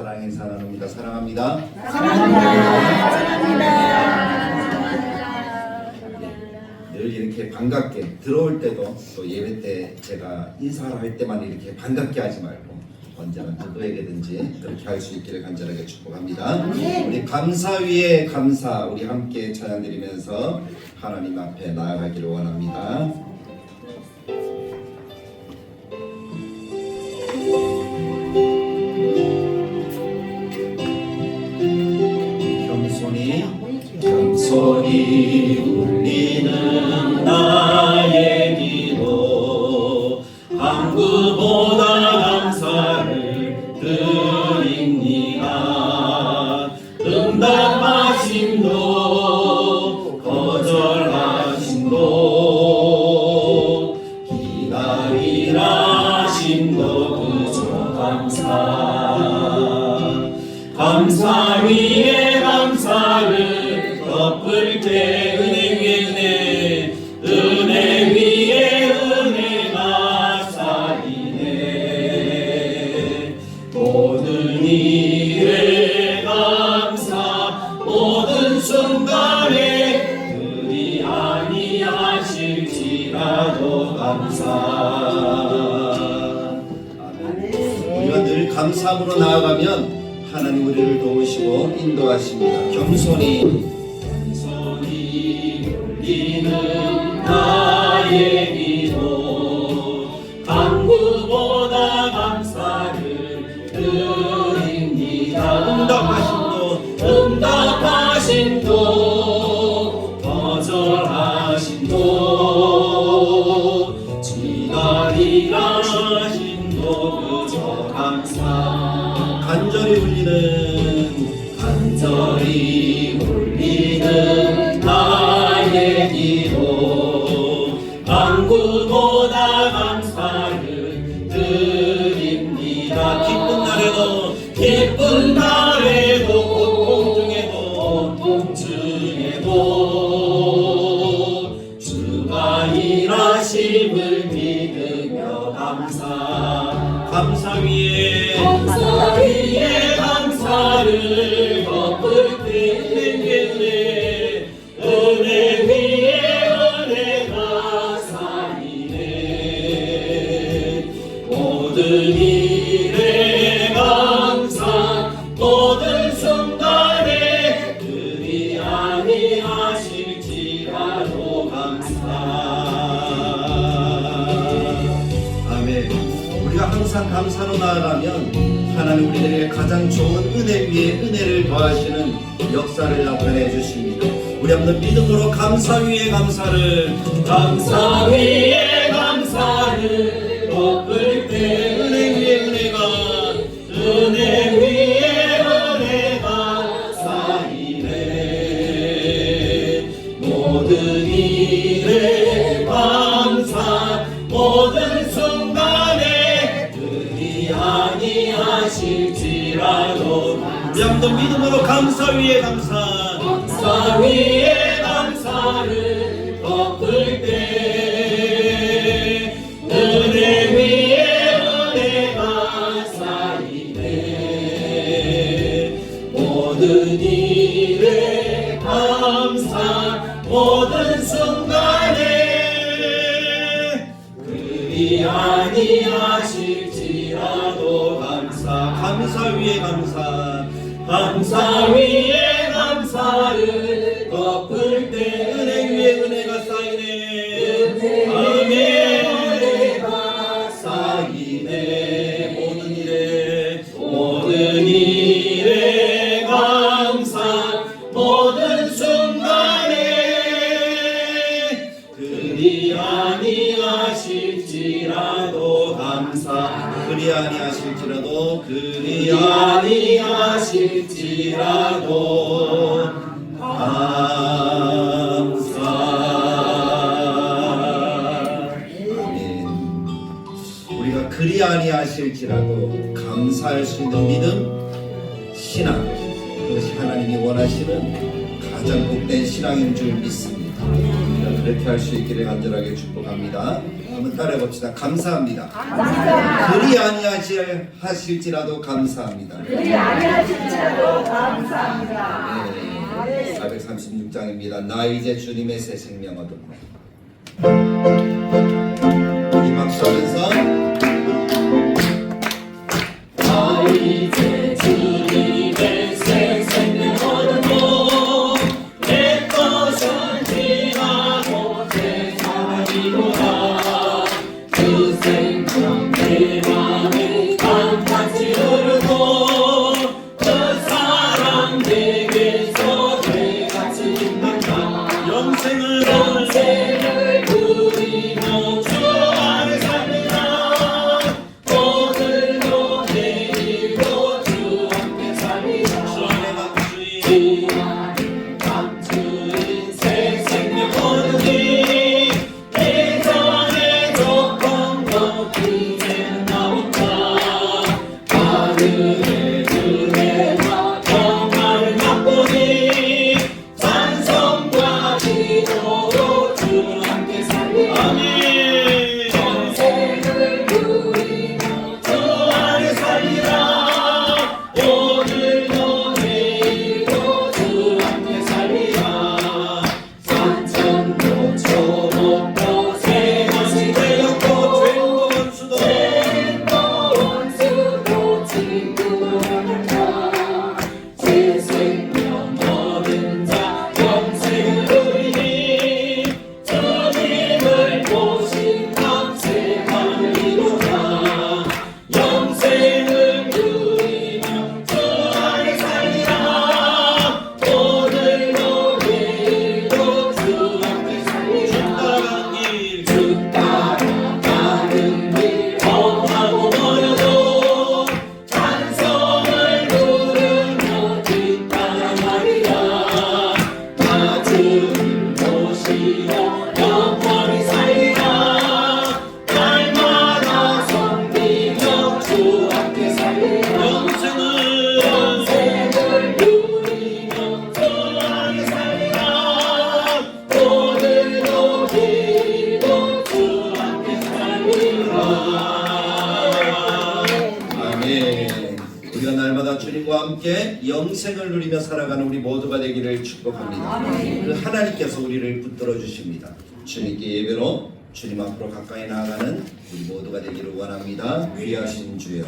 사랑의 사랑합니다. 사랑합니다. 늘 이렇게 반갑게 들어올 때도 또 예배 때 제가 인사를 할 때만 이렇게 반갑게 하지 말고 언제나 누구에게든지 그렇게 할 수 있기를 간절하게 축복합니다. 우리 감사 위에 감사 우리 함께 찬양 드리면서 하나님 앞에 나아가기를 원합니다. 겸손히 울리는 나의 기도 간구보다 감사를 드립니다. 응답하심도 거절하심도 기다리라심도 그저 감사 위에 감사를 덮을 때 은혜 위에 은혜 위에 은혜가 쌓이네. 모든 일에 감사 모든 순간에 그리 아니하실지라도 감사. 우리가 늘 감사함으로 나아가면 하나님 우리를 도우시고 인도하십니다. 겸손히 울리는 나의 기도 간구보다 감사를 드립니다. 응답하심도 거절하심도 기다리라 하심도 그저 감사. 간절히 울리는 나의 기도 간구보다 감사를 드립니다. 기쁜 날에도 고통 중에도 주가 일하심을 믿으며 감사 위에 감사를 덮을 때 은혜 위에 은혜가 쌓이네. 모든 일에 감사 모든 순간에 그리 아니하실지라도 감사. 아멘. 우리가 항상 감사로 나아가면 하나님 우리들에게 가장 좋은 은혜 위에 은혜를 더하시는 역사를 나타내 주십니다. 우리 한번 믿음으로 감사 위에 감사를 덮을 때 은혜 위에 은혜가 쌓이네. 모든 일에 감사 모든 순간에 그리 아니하실지라도 우리 한번 믿음으로 감사 위에 감사를 덮을 때 은혜 위에 은혜가 쌓이네. 모든 일에 감사 모든 순간에 그리 아니하실지라도 감사 위에 감사를 덮을 때 은혜 위에 은혜가 쌓이네. 아멘. 은혜가 쌓이네. 모든 일에 감사 모든 순간에 그리 아니하실지라도 감사. 그리 아니하실지라도 감사. 아멘. 우리가 그리 아니하실지라도 감사할 수 있는 믿음, 신앙, 그것이 하나님이 원하시는 가장 복된 신앙인 줄 믿습니다. 우리가 그렇게 할 수 있기를 간절하게 축복합니다. 한번 따라해봅시다. 감사합니다. 감사합니다. 그리 아니하실지라도 감사합니다. 그리 아니하실지라도 감사합니다. 네, 436장입니다. 나 이제 주님의 새 생명 얻었네. 이 박수 하면서 나 이제 주님의 새 생명 얻었고 내 것은 지나고 새 사람이구나. 그 생명 내 맘에 강같이 흐르고 그 사랑 내게서 배같이 빛난다. 영생을 누리며 주 안에 삽니다. 오늘도 내일도 주 함께 삽니다. 주 안에 감추인 새 생명 얻으니 예전의 조건도 이제는 나온다. 하늘의 은혜와 평화를 맛보니 찬송과 기도로 주 함께 살리라. 아멘. 영생을 누리며 주 안에 살리라. 오늘도 내일도 주 함께 살리라. 산천도 초목도 새것이 되었고 죄인도 원수도 친구로 만난다. 새 생명 얻은 자 영생을 누리니 주님을 보신 감세함을 이루라. 영생을 누리며 주 안에 살리라. 오늘도 내일도 주 함께 살리라. 주 따라가는 길 험하고 멀어도 찬송을 부르며 뒤따라가리라. 나 주님 보시며 영원히 살리라. 날마다 섬기며 주 함께 살리라. 영생을 누리며 주 안에 살리라. 오늘도 내일도 주 함께 살리라. 아멘. 우리가 날마다 주님과 함께 영생을 누리며 살아가는 우리 모두가 되기를 축복합니다. 그 하나님께서 우리를 붙들어 주십니다. 주님께 예배로 주님 앞으로 가까이 나아가는 우리 모두가 되기를 원합니다. 귀하신 주여.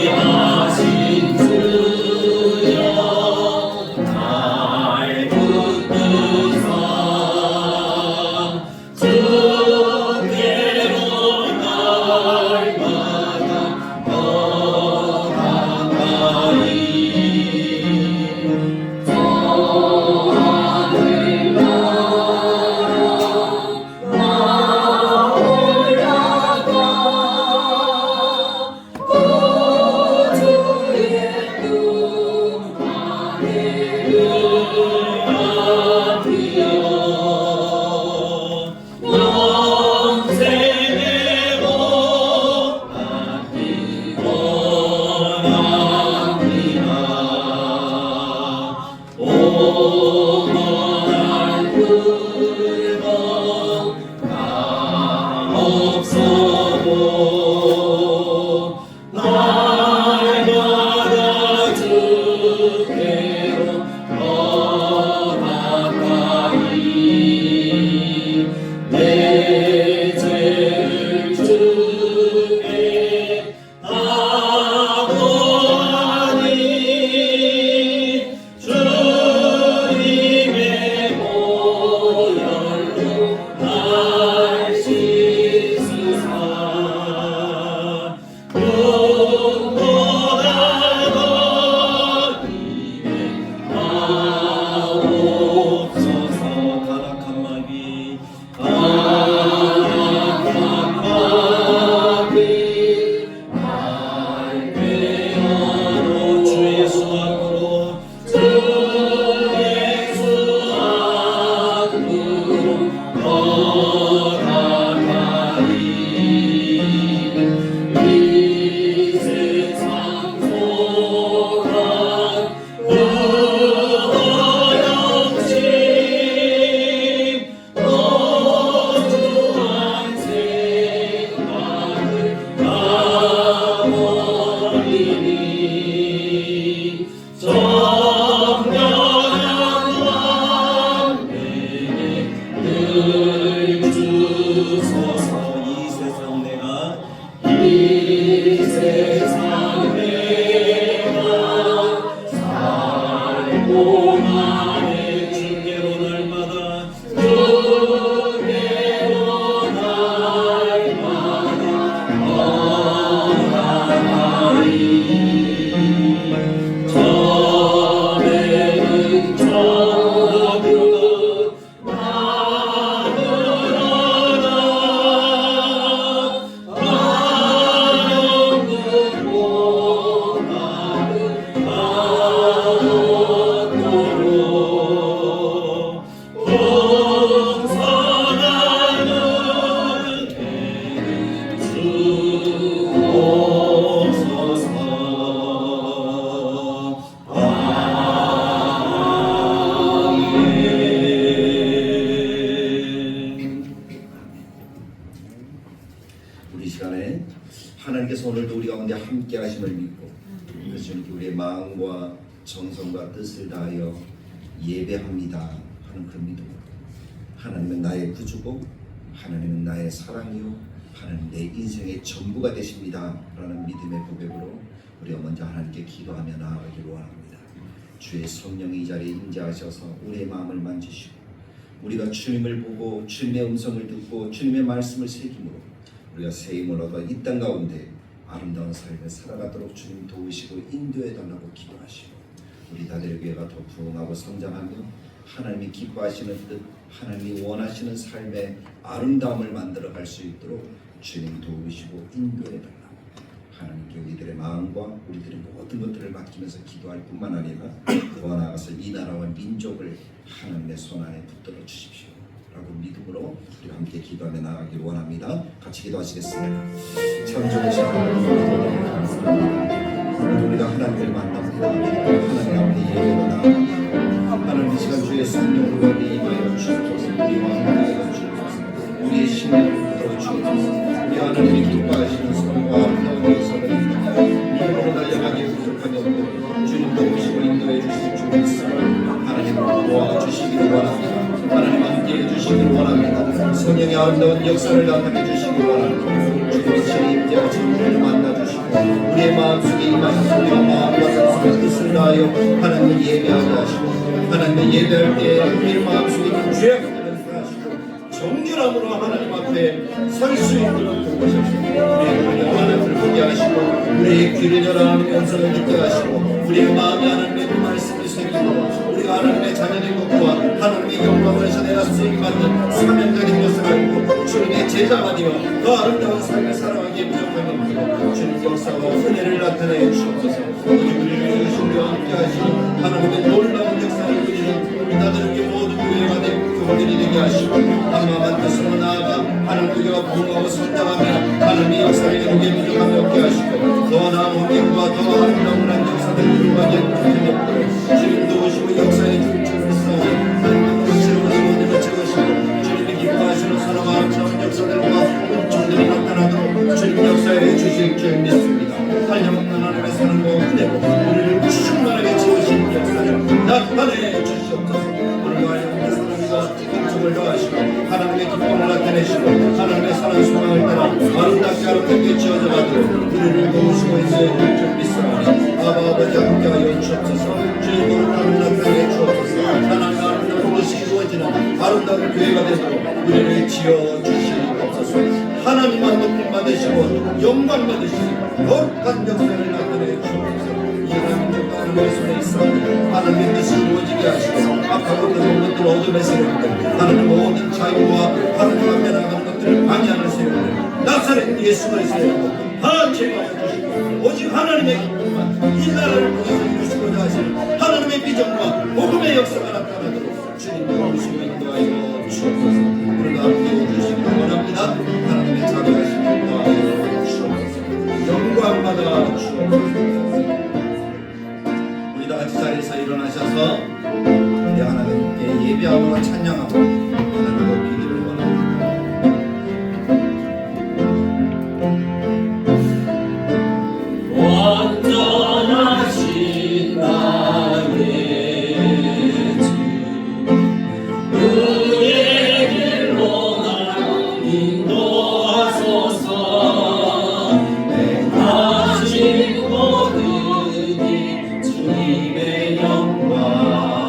귀하신 주여 날 붙드사 주께로 날마다 더 가까이 저 하늘 나라 나 올라가 주의 눈 할렐루야 비어 영생의 복 받기 원합니다. 오만한 굴복 다 없어도 날마다 주께로 동안에 주께로 날마다 주께로 날마다 떠나가리 전에는 저녁은 나그러나 나영으로 나를 가도록 공선하는 주옵소서. 아멘. 우리 시간에 하나님께서 오늘도 우리 가운데 함께 하심을 믿고 그래서 주님께 우리의 마음과 정성과 뜻을 다하여 예배합니다 하는 그 믿음으로 하나님은 나의 구주고 하나님은 나의 사랑이요 하나님 내 인생의 전부가 되십니다 라는 믿음의 고백으로 우리가 먼저 하나님께 기도하며 나아가기를 원합니다. 주의 성령이 이 자리에 임재하셔서 우리의 마음을 만지시고 우리가 주님을 보고 주님의 음성을 듣고 주님의 말씀을 새김으로 우리가 새 힘을 얻어 이 땅 가운데 아름다운 삶을 살아가도록 주님 도우시고 인도해 달라고 기도하시고 우리 다들 교회가 더 부흥하고 성장하며 하나님이 기뻐하시는 뜻 하나님이 원하시는 삶의 아름다움을 만들어 갈 수 있도록 주님 도우시고 인도해 달라고 하나님께 우리들의 마음과 우리들의 모든 것들을 맡기면서 기도할 뿐만 아니라 더 나아가서 이 나라와 민족을 하나님의 손 안에 붙들어 주십시오 라고 믿음으로 우리가 함께 기도하며 나아가길 원합니다. 같이 기도하시겠습니다. 참 좋으신 하나님 감사합니다. 오늘 우리가 하나님을 만납니다. 하나님 앞에 예배로 나아갑니다. 하나님 이 시간 주의 성령으로 우리 임하여 주옵소서. 우리와 함께하여 주옵소서. 우리의 심을 붙들어 주옵소서. 우리 하나님이 기뻐하시는 선과 아름다운 역사를 믿음으로 달려가기에 부족함이 없고 주님 도우시고 인도해 주실 주 믿습니다. 하나님 도와주시기를 원합니다. 하나님 함께해 주시기를 원합니다. 성령의 아름다운 역사를 나타내 주시기를 원합니다. 주님의 친히 임재하신 우리를 만나주시고 우리의 마음속에 임하셔서 우리가 마음과 정성과 뜻을 다하여 하나님을 예배하게 하시고 하나님을 예배할 때 우리의 마음속에 있는 죄악들을 사하시고 정결함으로 하나님 앞에 설 수 있도록 도우셔서 우리의 눈이 하나님을 보게 하시고 우리의 귀를 열어 하나님의 음성을 듣게 하시고 우리의 마음이 하나님의 그 말씀을 새기고 우리가 하나님의 자녀된 것과 하나님의 영광을 전해라 쓰임받는 사명자된 것을 알고 주님의 제자가 되어 더 아름다운 삶을 살아가기에 부족함이 없고 주님 역사와 은혜를 나타내 주옵소서. 우리를 주시며 함께 하시는 하나님의 놀라운 역사를 누리는 우리 나들에게 모든 교회가 되고 교회들이 되게 하시고 한마음한 뜻으로 나아가 하나님 교회가 부흥하고 성장하며 하나님의 역사를 이루게 부족함이 없게 하시고 더 나은 환경과 더 아름다운 역사를 이루어가게 부족함이 없고 주님도 오시고 역사의 중심을 쌓아 하나님의 것을 오시고 채우시고 주님이 기뻐하시는 사랑과 아름다운 역사들과 종들이 나타나도록 주님 역사에 주실 줄 믿습니다. 한량없는 하나님의 사랑과 은혜로 우리를 충만하게 채우신 역사를 나타내 주시옵소서. 오늘도 한량없는 사랑과 기쁨을 더하시고 하나님의 기쁨을 나타내시고 하나님의 사랑 소망을 따라 아름답게 아름답게 지어져 가도록 우리를 도우시고 인도해 줄 믿사오니 아버지 함께하여 주옵소서. 주의 거룩함을 나타내 주옵소서. 하나님 아름다운 것이 이루어지는 아름다운 교회가 되도록 우리를 지어주시옵소서. 하나님만 높임 받으시고 영광 받으시고 거룩한 역사를 나타내 주옵소서. 이 하나님의 하나님의 손에 있어 하나님의 뜻이 이루어지게 하시고 악하고는 모든 것들 어둠의 세력들 하나님 모든 자유와 하나님 앞에 나가는 것들을 방해하는 세력들 나사렛 예수 그리스도의 다 제거하여 주시고 오직 하나님의 기쁨만 이 나라를 통해서 이루시고자 하시는 하나님의 비전과 복음의 역사가 나타나도록 주님 도우시고 인도하여 주옵소서. 우리가 함께 해주시기 원합니다. 하나님의 자비하심을 도와주옵소서. 영광받아 주옵소서. 우리 다같이 자리에서 일어나셔서 우리 하나님께 예배하고 찬양하고 하나님 높이기를 원합니다. 완전하신 나의 주 그의 길로 날 인도하소서. 행하신 모든 일 주님의 영광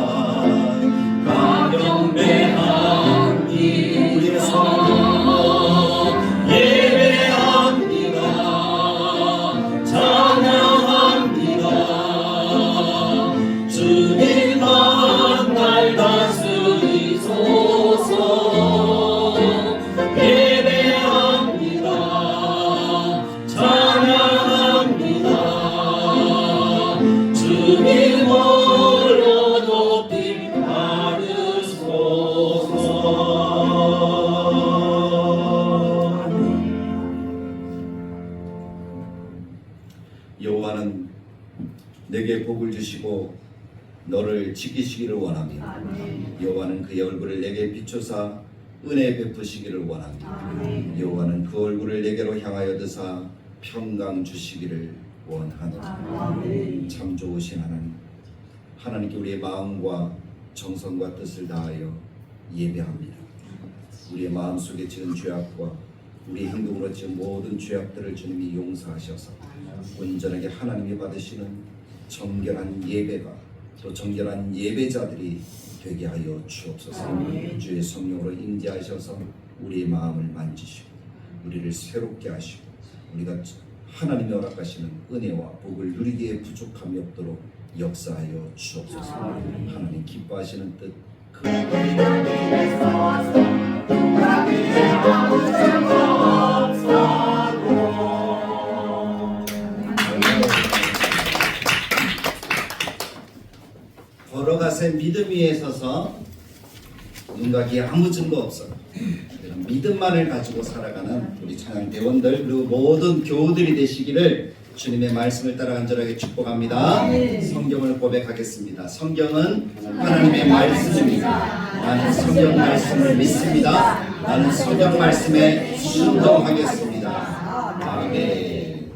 너를 지키시기를 원하며 여호와는 그의 얼굴을 내게 비추사 은혜 베푸시기를 원하며 여호와는 그 얼굴을 내게로 향하여 드사 평강 주시기를 원하노라. 참 좋으신 하나님, 하나님께 우리의 마음과 정성과 뜻을 다하여 예배합니다. 우리의 마음속에 지은 죄악과 우리 행동으로 지은 모든 죄악들을 주님이 용서하셔서 온전하게 하나님이 받으시는 정결한 예배가 또 정결한 예배자들이 되게 하여 주옵소서. 주의 성령으로 임재하셔서 우리의 마음을 만지시고 우리를 새롭게 하시고 우리가 하나님이 허락하시는 은혜와 복을 누리기에 부족함이 없도록 역사하여 주옵소서. 하나님 기뻐하시는 뜻 그 걸어가세 믿음 위에 서서 눈과 귀에 아무 증거 없어 이런 믿음만을 가지고 살아가는 우리 찬양 대원들 그리고 모든 교우들이 되시기를 주님의 말씀을 따라 간절하게 축복합니다. 성경을 고백하겠습니다. 성경은 하나님의 말씀입니다. 나는 성경 말씀을 믿습니다. 나는 성경 말씀에 순종하겠습니다. 아멘.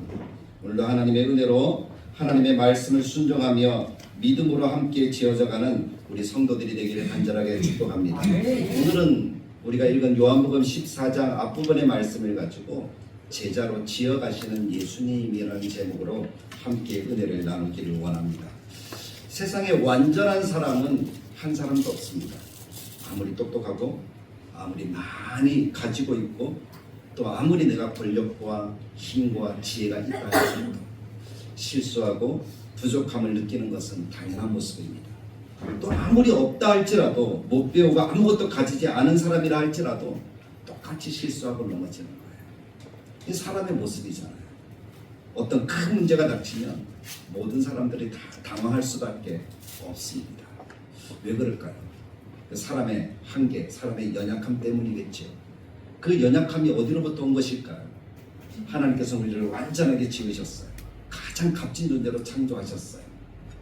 오늘도 하나님의 은혜로 하나님의 말씀을 순종하며 믿음으로 함께 지어져가는 우리 성도들이 되기를 간절하게 축복합니다. 오늘은 우리가 읽은 요한복음 14장 앞부분의 말씀을 가지고 제자로 지어가시는 예수님이라는 제목으로 함께 은혜를 나누기를 원합니다. 세상에 완전한 사람은 한 사람도 없습니다. 아무리 똑똑하고 아무리 많이 가지고 있고 또 아무리 내가 권력과 힘과 지혜가 있다 해도 실수하고 부족함을 느끼는 것은 당연한 모습입니다. 또 아무리 없다 할지라도 못 배우고 아무것도 가지지 않은 사람이라 할지라도 똑같이 실수하고 넘어지는 거예요. 이 사람의 모습이잖아요. 어떤 큰 문제가 닥치면 모든 사람들이 다 당황할 수밖에 없습니다. 왜 그럴까요? 사람의 한계, 사람의 연약함 때문이겠죠. 그 연약함이 어디로부터 온 것일까요? 하나님께서 우리를 완전하게 지으셨어요. 가장 값진 존재로 창조하셨어요.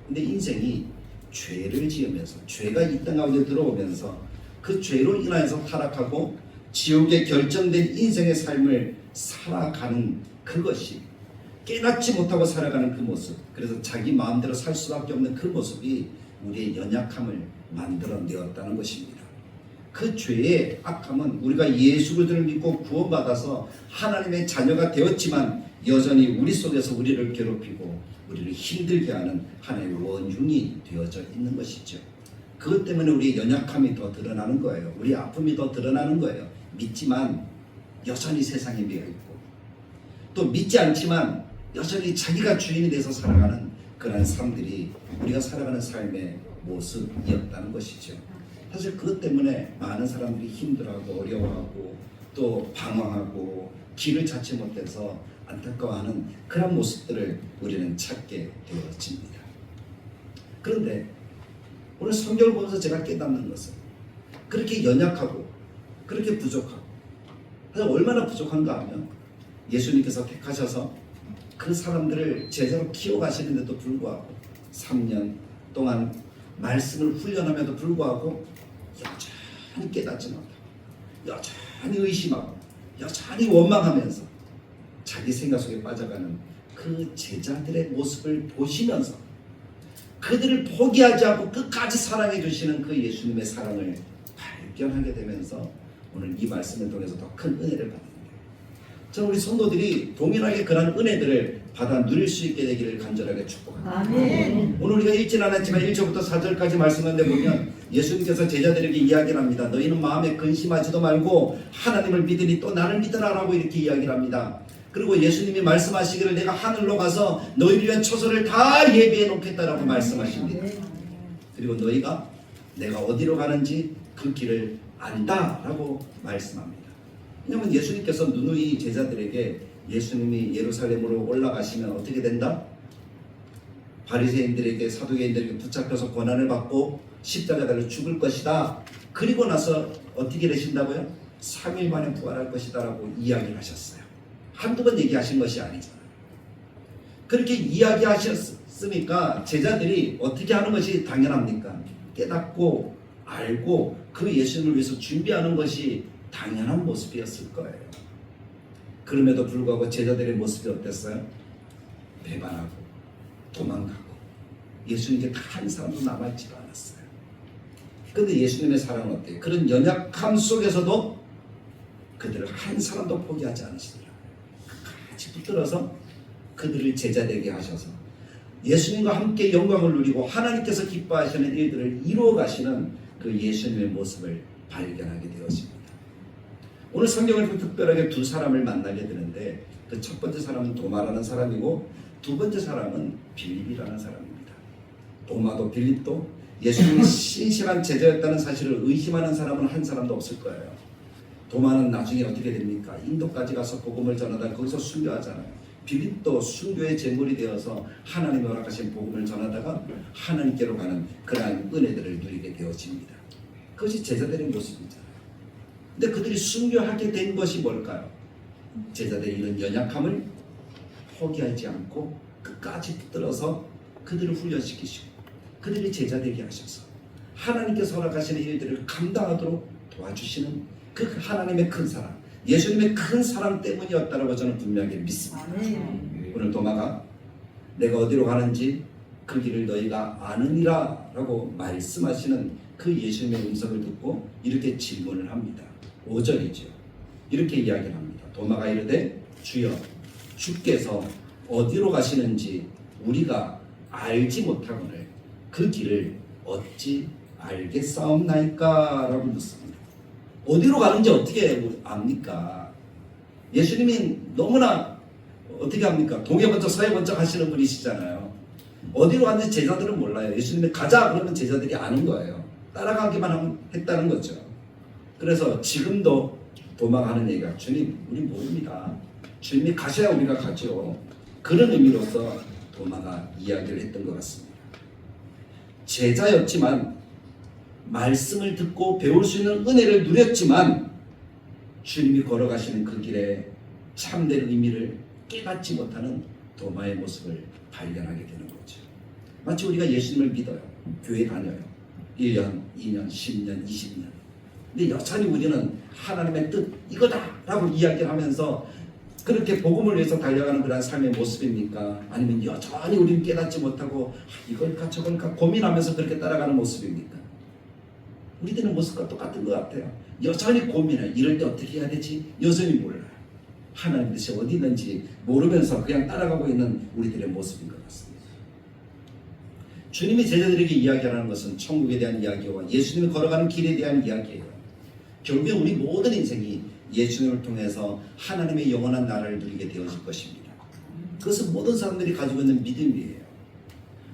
근데 인생이 죄를 지으면서 죄가 이 땅 가운데 들어오면서 그 죄로 인하여서 타락하고 지옥에 결정된 인생의 삶을 살아가는 그것이 깨닫지 못하고 살아가는 그 모습, 그래서 자기 마음대로 살 수밖에 없는 그 모습이 우리의 연약함을 만들어내었다는 것입니다. 그 죄의 악함은 우리가 예수 그리스도를 믿고 구원받아서 하나님의 자녀가 되었지만 여전히 우리 속에서 우리를 괴롭히고 우리를 힘들게 하는 하나의 원흉이 되어져 있는 것이죠. 그것 때문에 우리의 연약함이 더 드러나는 거예요. 우리 아픔이 더 드러나는 거예요. 믿지만 여전히 세상에 매여있고 또 믿지 않지만 여전히 자기가 주인이 돼서 살아가는 그런 삶들이 우리가 살아가는 삶의 모습이었다는 것이죠. 사실 그것 때문에 많은 사람들이 힘들어하고 어려워하고 또 방황하고 길을 찾지 못해서 안타까워하는 그런 모습들을 우리는 찾게 되어집니다. 그런데 오늘 성경을 보면서 제가 깨닫는 것은 그렇게 연약하고 그렇게 부족하고 얼마나 부족한가 하면 예수님께서 택하셔서 그 사람들을 제자로 키워가시는데도 불구하고 3년 동안 말씀을 훈련함에도 불구하고 여전히 깨닫지 못하고 여전히 의심하고 여전히 원망하면서 자기 생각 속에 빠져가는 그 제자들의 모습을 보시면서 그들을 포기하지 않고 끝까지 사랑해 주시는 그 예수님의 사랑을 발견하게 되면서 오늘 이 말씀을 통해서 더 큰 은혜를 받는 거예요. 저는 우리 성도들이 동일하게 그런 은혜들을 받아 누릴 수 있게 되기를 간절하게 축복합니다. 아멘. 오늘 우리가 읽진 않았지만 1절부터 4절까지 말씀하는데 보면 예수님께서 제자들에게 이야기를 합니다. 너희는 마음에 근심하지도 말고 하나님을 믿으니 또 나를 믿으라라고 이렇게 이야기를 합니다. 그리고 예수님이 말씀하시기를 내가 하늘로 가서 너희를 위한 처소를 다 예비해 놓겠다라고 말씀하십니다. 그리고 너희가 내가 어디로 가는지 그 길을 안다라고 말씀합니다. 왜냐하면 예수님께서 누누이 제자들에게 예수님이 예루살렘으로 올라가시면 어떻게 된다? 바리새인들에게 사두개인들에게 붙잡혀서 고난을 받고 십자가를 죽을 것이다. 그리고 나서 어떻게 되신다고요? 3일 만에 부활할 것이다 라고 이야기를 하셨어요. 한두 번 얘기하신 것이 아니잖아요. 그렇게 이야기하셨으니까 제자들이 어떻게 하는 것이 당연합니까? 깨닫고 알고 그 예수님을 위해서 준비하는 것이 당연한 모습이었을 거예요. 그럼에도 불구하고 제자들의 모습이 어땠어요? 배반하고 도망가고 예수님께 단 한 사람도 남아있지도 않았어요. 그런데 예수님의 사랑은 어때요? 그런 연약함 속에서도 그들을 한 사람도 포기하지 않으시더라고요. 같이 붙들어서 그들을 제자되게 하셔서 예수님과 함께 영광을 누리고 하나님께서 기뻐하시는 일들을 이루어 가시는 그 예수님의 모습을 발견하게 되었습니다. 오늘 성경을 좀 특별하게 두 사람을 만나게 되는데 그 첫 번째 사람은 도마라는 사람이고 두 번째 사람은 빌립이라는 사람입니다. 도마도 빌립도 예수님이 신실한 제자였다는 사실을 의심하는 사람은 한 사람도 없을 거예요. 도마는 나중에 어떻게 됩니까? 인도까지 가서 복음을 전하다 거기서 순교하잖아요. 빌립도 순교의 제물이 되어서 하나님이 허락하신 복음을 전하다가 하나님께로 가는 그러한 은혜들을 누리게 되어집니다. 그것이 제자들의 모습이잖아요. 근데 그들이 순교하게 된 것이 뭘까요? 제자들의 이런 연약함을 포기하지 않고 끝까지 붙들어서 그들을 훈련시키시고 그들이 제자되게 하셔서 하나님께서 허락하시는 일들을 감당하도록 도와주시는 그 하나님의 큰 사랑, 예수님의 큰 사랑 때문이었다고 저는 분명하게 믿습니다. 오늘 도마가 내가 어디로 가는지 그 길을 너희가 아느니라 라고 말씀하시는 그 예수님의 음성을 듣고 이렇게 질문을 합니다. 5절이죠. 이렇게 이야기를 합니다. 도마가 이르되 주여 주께서 어디로 가시는지 우리가 알지 못하거늘 그 길을 어찌 알겠사옵나이까 라고 묻습니다. 어디로 가는지 어떻게 압니까? 예수님이 너무나 어떻게 합니까? 동해 번쩍 서해 번쩍 하시는 분이시잖아요. 어디로 가는지 제자들은 몰라요. 예수님이 가자 그러면 제자들이 아는 거예요. 따라가기만 했다는 거죠. 그래서 지금도 도마가 하는 얘기가 주님 우리 모릅니다. 주님이 가셔야 우리가 가죠. 그런 의미로서 도마가 이야기를 했던 것 같습니다. 제자였지만 말씀을 듣고 배울 수 있는 은혜를 누렸지만 주님이 걸어가시는 그 길에 참된 의미를 깨닫지 못하는 도마의 모습을 발견하게 되는 거죠. 마치 우리가 예수님을 믿어요. 교회 다녀요. 1년, 2년, 10년, 20년. 근데 여전히 우리는 하나님의 뜻 이거다 라고 이야기를 하면서 그렇게 복음을 위해서 달려가는 그런 삶의 모습입니까? 아니면 여전히 우리는 깨닫지 못하고 이걸까 저걸까 고민하면서 그렇게 따라가는 모습입니까? 우리들의 모습과 똑같은 것 같아요. 여전히 고민해. 이럴 때 어떻게 해야 되지? 여전히 몰라요. 하나님 뜻이 어디 있는지 모르면서 그냥 따라가고 있는 우리들의 모습인 것 같습니다. 주님이 제자들에게 이야기하는 것은 천국에 대한 이야기와 예수님이 걸어가는 길에 대한 이야기예요. 결국에 우리 모든 인생이 예수님을 통해서 하나님의 영원한 나라를 누리게 되어질 것입니다. 그것은 모든 사람들이 가지고 있는 믿음이에요.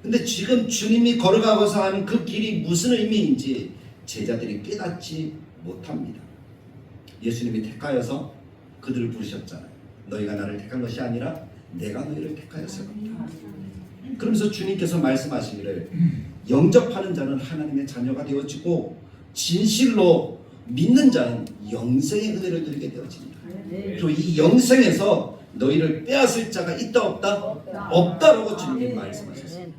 근데 지금 주님이 걸어가고서 하는 그 길이 무슨 의미인지 제자들이 깨닫지 못합니다. 예수님이 택하여서 그들을 부르셨잖아요. 너희가 나를 택한 것이 아니라 내가 너희를 택하였을 겁니다. 그러면서 주님께서 말씀하시기를 영접하는 자는 하나님의 자녀가 되어지고 진실로 믿는 자는 영생의 은혜를 누리게 되어집니다. 그리고 이 영생에서 너희를 빼앗을 자가 있다 없다? 없다라고 주님이 말씀하셨습니다.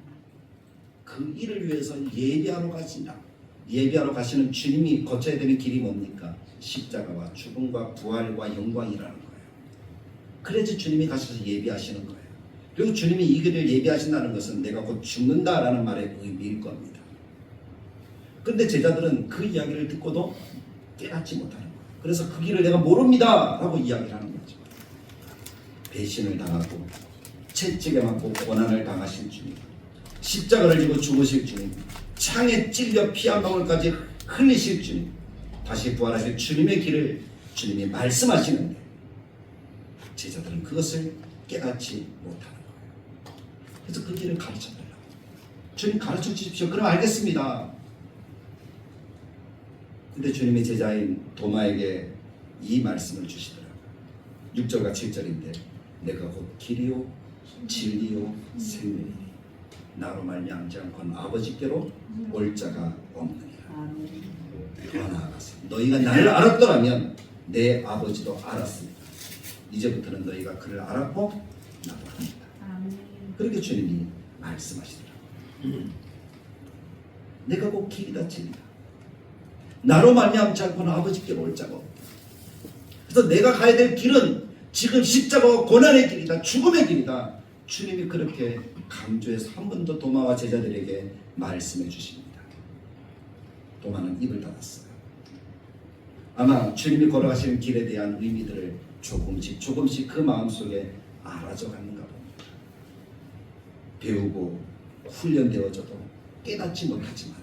그 일을 위해서 예배하러 가신다. 예배하러 가시는 주님이 거쳐야 되는 길이 뭡니까? 십자가와 죽음과 부활과 영광이라는 거예요. 그래서 주님이 가셔서 예배하시는 거예요. 그리고 주님이 이 길을 예배하신다는 것은 내가 곧 죽는다라는 말의 의미일 겁니다. 그런데 제자들은 그 이야기를 듣고도 깨닫지 못하는 거예요. 그래서 그 길을 내가 모릅니다 라고 이야기를 하는 거죠. 배신을 당하고 채찍에 맞고 고난을 당하신 주님, 십자가를 지고 죽으실 주님, 창에 찔려 피 한 방울까지 흘리실 주님, 다시 부활하실 주님의 길을 주님이 말씀하시는데 제자들은 그것을 깨닫지 못하는 거예요. 그래서 그 길을 가르쳐달라고. 주님 가르쳐 주십시오. 그럼 알겠습니다. 근데 주님이 제자인 도마에게 이 말씀을 주시더라고요. 6절과 7절인데 내가 곧 길이요 진리요 생명이니 나로 말미암지 않고는 아버지께로 올 자가 없느니라. 더 나아가서 너희가 나를 알았더라면 내 아버지도 알았습니다. 이제부터는 너희가 그를 알았고 나도 압니다. 그렇게 주님이 말씀하시더라고요. 내가 곧 길이다 진리다. 나로 말미암지 않고는 아버지께로 올 자가 없다. 그래서 내가 가야 될 길은 지금 십자가와 고난의 길이다. 죽음의 길이다. 주님이 그렇게 강조해서 한 번 더 도마와 제자들에게 말씀해 주십니다. 도마는 입을 닫았어요. 아마 주님이 걸어가시는 길에 대한 의미들을 조금씩 그 마음속에 알아져 가는가 봅니다. 배우고 훈련되어져도 깨닫지 못하지만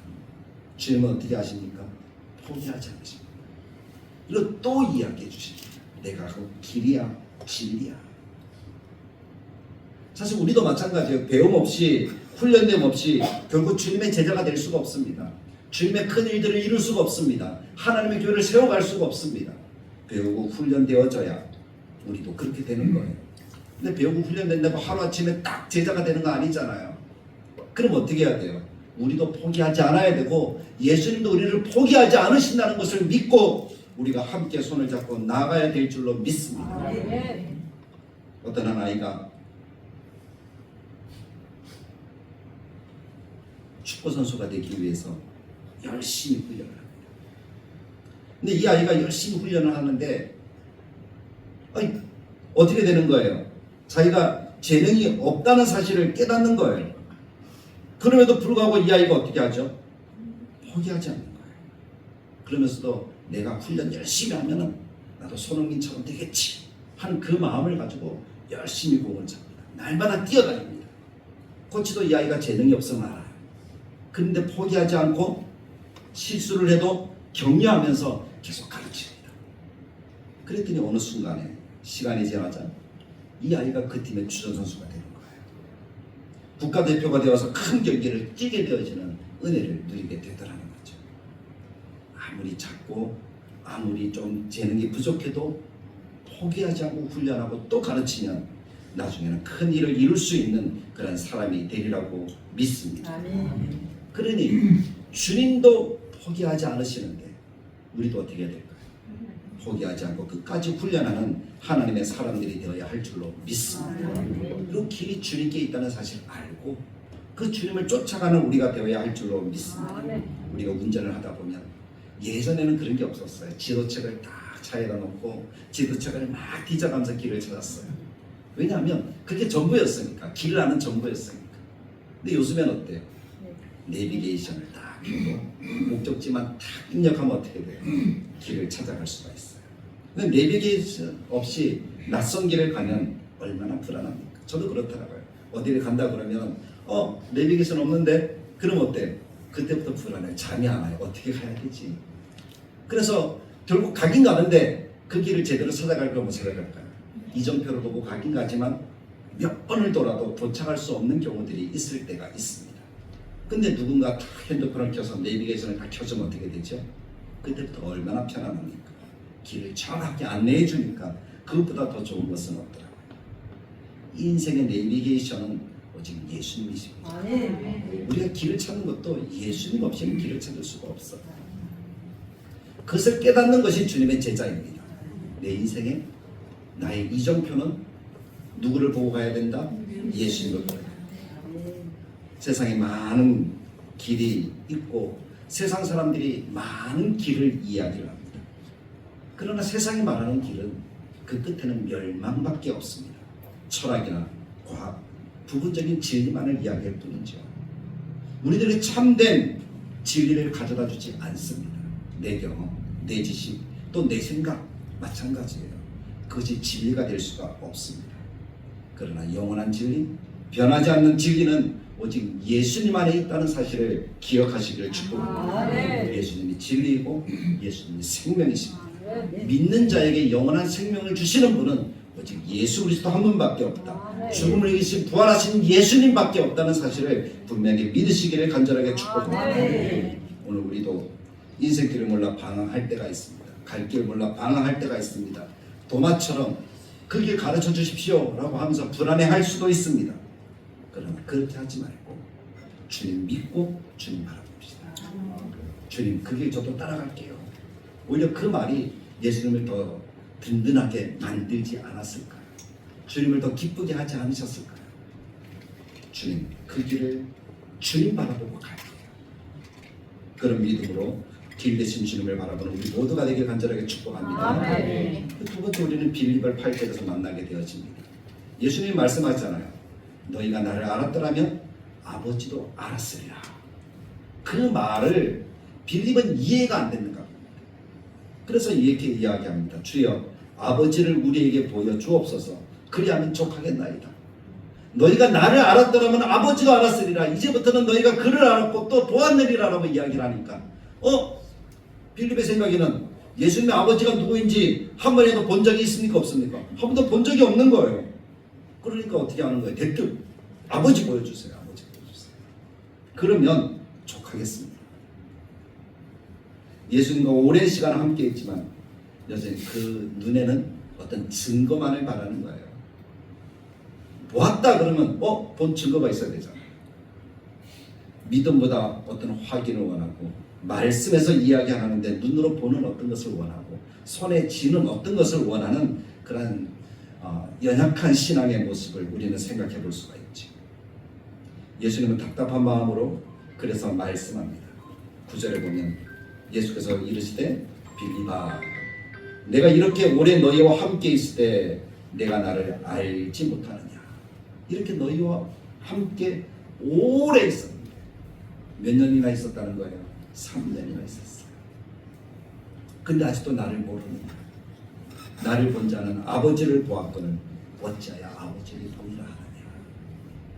주님은 어떻게 하십니까? 포기하지 않으십니다. 그리고 또 이야기해 주십니다. 내가 그 길이야 진리야. 사실 우리도 마찬가지예요. 배움 없이 훈련됨 없이 결국 주님의 제자가 될 수가 없습니다. 주님의 큰 일들을 이룰 수가 없습니다. 하나님의 교회를 세워갈 수가 없습니다. 배우고 훈련되어져야 우리도 그렇게 되는 거예요. 근데 배우고 훈련된다고 하루아침에 딱 제자가 되는 거 아니잖아요. 그럼 어떻게 해야 돼요? 우리도 포기하지 않아야 되고 예수님도 우리를 포기하지 않으신다는 것을 믿고 우리가 함께 손을 잡고 나가야 될 줄로 믿습니다. 어떤 한 아이가 축구선수가 되기 위해서 열심히 훈련을 합니다. 근데 이 아이가 열심히 훈련을 하는데 어떻게 되는 거예요? 자기가 재능이 없다는 사실을 깨닫는 거예요. 그럼에도 불구하고 이 아이가 어떻게 하죠? 포기하지 않는 거예요. 그러면서도 내가 훈련 열심히 하면은 나도 손흥민처럼 되겠지 하는 그 마음을 가지고 열심히 공을 찹니다. 날마다 뛰어다닙니다. 코치도 이 아이가 재능이 없으면 알아요. 그런데 포기하지 않고 실수를 해도 격려하면서 계속 가르칩니다. 그랬더니 어느 순간에 시간이 지나자 이 아이가 그 팀의 주전 선수가 되는 거예요. 국가대표가 되어서 큰 경기를 뛰게 되어지는 은혜를 누리게 되더라는 거죠. 아무리 작고 아무리 좀 재능이 부족해도 포기하지 않고 훈련하고 또 가르치면 나중에는 큰 일을 이룰 수 있는 그런 사람이 되리라고 믿습니다. 아멘. 그러니 주님도 포기하지 않으시는데 우리도 어떻게 해야 될까요? 포기하지 않고 끝까지 훈련하는 하나님의 사람들이 되어야 할 줄로 믿습니다. 그 길이 주님께 있다는 사실을 알고 그 주님을 쫓아가는 우리가 되어야 할 줄로 믿습니다. 우리가 운전을 하다 보면 예전에는 그런 게 없었어요. 지도책을 딱 차에다 놓고 지도책을 막 뒤져가면서 길을 찾았어요. 왜냐하면 그게 전부였으니까. 길을 아는 전부였으니까. 근데 요즘엔 어때요? 내비게이션을 딱 켜고 목적지만 딱 입력하면 어떻게 돼요? 길을 찾아갈 수가 있어요. 근데 내비게이션 없이 낯선 길을 가면 얼마나 불안합니까? 저도 그렇더라고요. 어디를 간다 그러면 내비게이션 없는데? 그럼 어때요? 그때부터 불안해요. 잠이 안 와요. 어떻게 가야 되지? 그래서 결국 가긴 가는데 그 길을 제대로 찾아갈 거면 찾아갈까요? 이정표를 보고 가긴 가지만 몇 번을 돌아도 도착할 수 없는 경우들이 있을 때가 있습니다. 근데 누군가 다 핸드폰을 켜서 내비게이션을 다 켜주면 어떻게 되죠? 그때부터 얼마나 편안합니까? 길을 정확하게 안내해 주니까 그것보다 더 좋은 것은 없더라고요. 인생의 내비게이션은 오직 예수님이십니다. 우리가 길을 찾는 것도 예수님 없이는 길을 찾을 수가 없어요. 그것을 깨닫는 것이 주님의 제자입니다. 내 인생에 나의 이정표는 누구를 보고 가야 된다? 예수님을 보고 가야 된다. 세상에 많은 길이 있고 세상 사람들이 많은 길을 이야기를 합니다. 그러나 세상이 말하는 길은 그 끝에는 멸망밖에 없습니다. 철학이나 과학, 부분적인 진리만을 이야기할 뿐이죠. 우리들이 참된 진리를 가져다 주지 않습니다. 내 경험, 내 지식, 또 내 생각 마찬가지예요. 그것이 진리가 될 수가 없습니다. 그러나 영원한 진리, 변하지 않는 진리는 오직 예수님 안에 있다는 사실을 기억하시기를 축복합니다. 예수님이 진리이고 예수님이 생명이십니다. 믿는 자에게 영원한 생명을 주시는 분은 오직 예수 그리스도 한 분밖에 없다. 죽음을 이기신 부활하신 예수님밖에 없다는 사실을 분명히 믿으시기를 간절하게 축복합니다. 오늘 우리도 인생길을 몰라 방황할 때가 있습니다. 갈 길 몰라 방황할 때가 있습니다. 도마처럼 그 길 가르쳐 주십시오 라고 하면서 불안해할 수도 있습니다. 그러나 그렇게 하지 말고 주님 믿고 주님 바라봅시다. 주님 그 길 저도 따라갈게요. 오히려 그 말이 예수님을 더 든든하게 만들지 않았을까요? 주님을 더 기쁘게 하지 않으셨을까요? 주님 그 길을 주님 바라보고 갈게요. 그런 믿음으로 길 대신 주님을 바라보는 우리 모두가 되길 간절하게 축복합니다. 아멘. 두 번째 우리는 빌립을 8절에서 만나게 되어집니다. 예수님이 말씀하셨잖아요. 너희가 나를 알았더라면 아버지도 알았으리라. 그 말을 빌립은 이해가 안 되는가 봅니다. 그래서 이렇게 이야기합니다. 주여 아버지를 우리에게 보여 주옵소서. 그리하면 족하겠나이다. 너희가 나를 알았더라면 아버지도 알았으리라. 이제부터는 너희가 그를 알았고 또 보았느니라라고 이야기를 하니까 빌립의 생각에는 예수님의 아버지가 누구인지 한 번이라도 본 적이 있습니까? 없습니까? 한 번도 본 적이 없는 거예요. 그러니까 어떻게 하는 거예요? 대뜸 아버지 보여주세요. 아버지 보여주세요. 그러면 족하겠습니다. 예수님과 오랜 시간 함께 있지만 여전히 그 눈에는 어떤 증거만을 바라는 거예요. 보았다 그러면 본 증거가 있어야 되잖아요. 믿음보다 어떤 확인을 원하고 말씀에서 이야기하는데 눈으로 보는 어떤 것을 원하고 손에 쥐는 어떤 것을 원하는 그런 연약한 신앙의 모습을 우리는 생각해 볼 수가 있죠. 예수님은 답답한 마음으로 그래서 말씀합니다. 9절에 보면 예수께서 이르시되 빌립아 내가 이렇게 오래 너희와 함께 있을 때 내가 나를 알지 못하느냐. 이렇게 너희와 함께 오래 있었는데 몇 년이나 있었다는 거예요? 3년이나 있었어요. 근데 아직도 나를 모르느냐. 나를 본 자는 아버지를 보았거늘 어찌하여 아버지를 보이라 하느냐.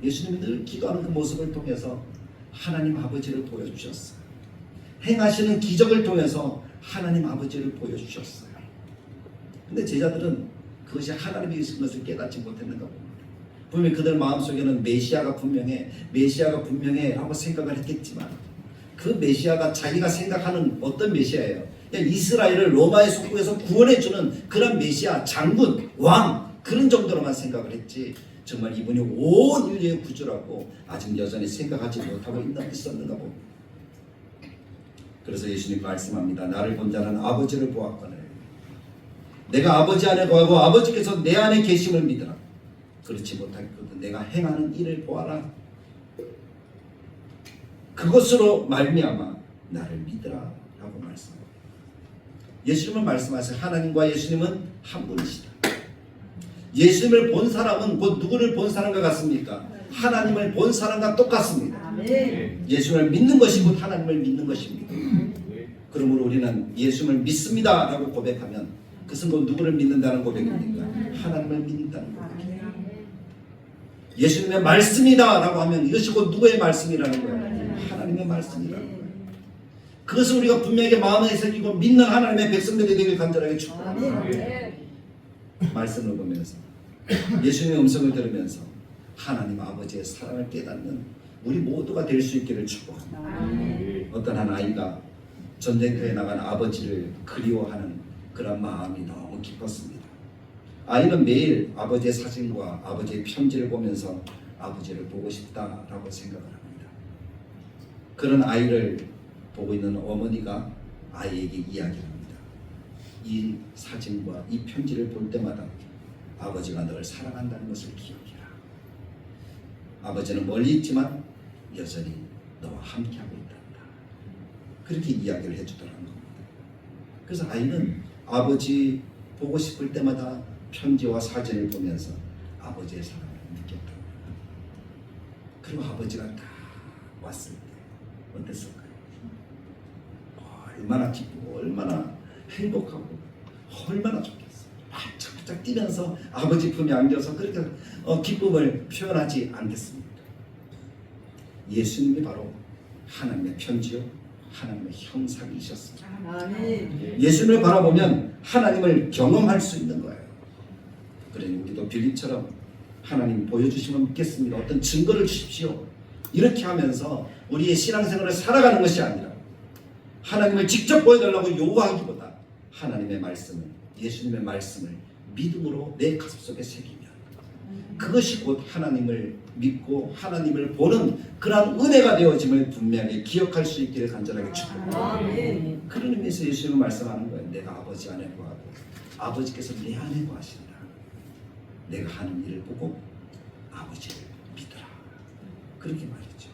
예수님이 늘 기도하는 그 모습을 통해서 하나님 아버지를 보여주셨어요. 행하시는 기적을 통해서 하나님 아버지를 보여주셨어요. 근데 제자들은 그것이 하나님이신 것을 깨닫지 못했는가 봅니다. 분명히 그들 마음속에는 메시아가 분명해 라고 생각을 했겠지만 그 메시아가 자기가 생각하는 어떤 메시아예요? 그냥 이스라엘을 로마의 속국에서 구원해주는 그런 메시아, 장군, 왕 그런 정도로만 생각을 했지 정말 이분이 온 인류의 구주라고 아직 여전히 생각하지 못하고 있었는가 봅니다. 그래서 예수님 말씀합니다. 나를 본 자는 아버지를 보았거늘 내가 아버지 안에 거하고 아버지께서 내 안에 계심을 믿으라. 그렇지 못하거든 내가 행하는 일을 보아라. 그것으로 말미암아 나를 믿으라 라고 말씀합니다. 예수님은 말씀하세요. 하나님과 예수님은 한 분이시다. 예수님을 본 사람은 곧 누구를 본 사람과 같습니까? 하나님을 본 사람과 똑같습니다. 아멘. 예수님을 믿는 것이 곧 하나님을 믿는 것입니다. 그러므로 우리는 예수님을 믿습니다 라고 고백하면 그것은 곧 누구를 믿는다는 고백입니까? 하나님을 믿는다는 고백입니다. 예수님의 말씀이다 라고 하면 이것이 곧 누구의 말씀이라는 거예요? 하나님의 말씀이라는 거예요. 그것을 우리가 분명하게 마음에 새기고 믿는 하나님의 백성들이 되길 간절하게 축복합니다. 말씀을 보면서 예수님의 음성을 들으면서 하나님 아버지의 사랑을 깨닫는 우리 모두가 될 수 있기를 축복합니다. 어떤 한 아이가 전쟁터에 나간 아버지를 그리워하는 그런 마음이 너무 기뻤습니다. 아이는 매일 아버지의 사진과 아버지의 편지를 보면서 아버지를 보고 싶다라고 생각을 합니다. 그런 아이를 보고 있는 어머니가 아이에게 이야기합니다. 이 사진과 이 편지를 볼 때마다 아버지가 널 사랑한다는 것을 기억해라. 아버지는 멀리 있지만 여전히 너와 함께하고 있단다. 그렇게 이야기를 해주더라는 겁니다. 그래서 아이는 아버지 보고 싶을 때마다 편지와 사진을 보면서 아버지의 사랑을 느꼈다. 그리고 아버지가 딱 왔을 때 어땠을까요? 얼마나 기쁘고 얼마나 행복하고 얼마나 좋겠어요. 바짝바짝 뛰면서 아버지 품에 안겨서 그렇게 기쁨을 표현하지 않겠습니까? 예수님이 바로 하나님의 편지요 하나님의 형상이셨습니다. 아멘. 예수님을 바라보면 하나님을 경험할 수 있는 거예요. 그러니 우리도 빌립처럼 하나님 보여주시면 믿겠습니다. 어떤 증거를 주십시오. 이렇게 하면서 우리의 신앙생활을 살아가는 것이 아니라 하나님을 직접 보여달라고 요구하기보다 하나님의 말씀을, 예수님의 말씀을 믿음으로 내 가슴속에 새기면 그것이 곧 하나님을 믿고 하나님을 보는 그러한 은혜가 되어짐을 분명히 기억할 수 있기를 간절하게 축복합니다. 그런 의미에서 예수님은 말씀하는 거예요. 내가 아버지 안에 거하고 아버지께서 내 안에 거하신다. 내가 하는 일을 보고 아버지를 믿으라. 그렇게 말이죠.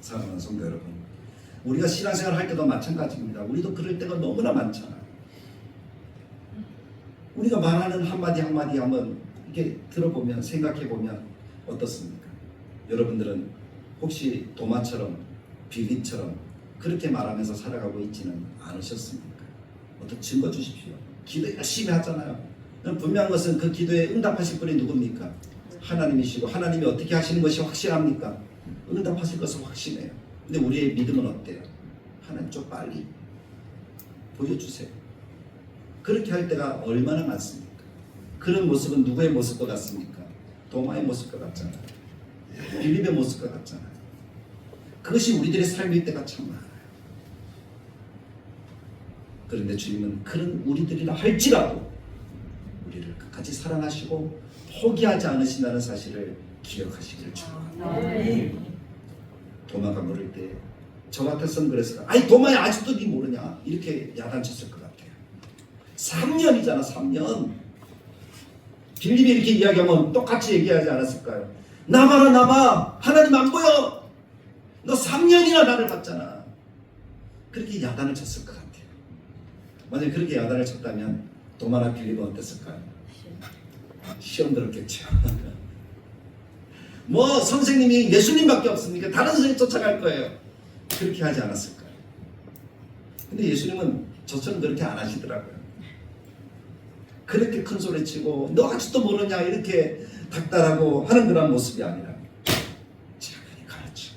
사랑하는 성도 여러분, 우리가 신앙생활 할 때도 마찬가지입니다. 우리도 그럴 때가 너무나 많잖아요. 우리가 말하는 한마디 한마디 한번 이렇게 들어보면, 생각해보면 어떻습니까? 여러분들은 혹시 도마처럼, 빌립처럼 그렇게 말하면서 살아가고 있지는 않으셨습니까? 어떤 증거 주십시오. 기도 열심히 하잖아요. 분명한 것은 그 기도에 응답하실 분이 누굽니까? 하나님이시고, 하나님이 어떻게 하시는 것이 확실합니까? 응답하실 것은 확신해요. 근데 우리의 믿음은 어때요? 하나님 좀 빨리 보여주세요. 그렇게 할 때가 얼마나 많습니까? 그런 모습은 누구의 모습과 같습니까? 도마의 모습과 같잖아요. 빌립의 모습과 같잖아요. 그것이 우리들의 삶일 때가 참 많아요. 그런데 주님은 그런 우리들이라 할지라도 우리를 끝까지 사랑하시고 포기하지 않으신다는 사실을 기억하시기를 축원합니다. 도마가 모를 때 저 같았으면 그랬을까? 아니 도마야 아직도 네 모르냐? 이렇게 야단쳤을 것 같아요. 3년이잖아 3년. 빌립이 이렇게 이야기하면 똑같이 얘기하지 않았을까요? 나봐라 나봐 하나님 안 보여? 너 3년이나 나를 봤잖아. 그렇게 야단을 쳤을 것 같아요. 만약에 그렇게 야단을 쳤다면 도마나 빌립은 어땠을까요? 시험 들었겠죠. 뭐 선생님이 예수님밖에 없으니까 다른 선생님 쫓아갈 거예요. 그렇게 하지 않았을까요? 근데 예수님은 저처럼 그렇게 안 하시더라고요. 그렇게 큰 소리 치고 너 아직도 모르냐 이렇게 닥달하고 하는 그런 모습이 아니라 차분히 가르치고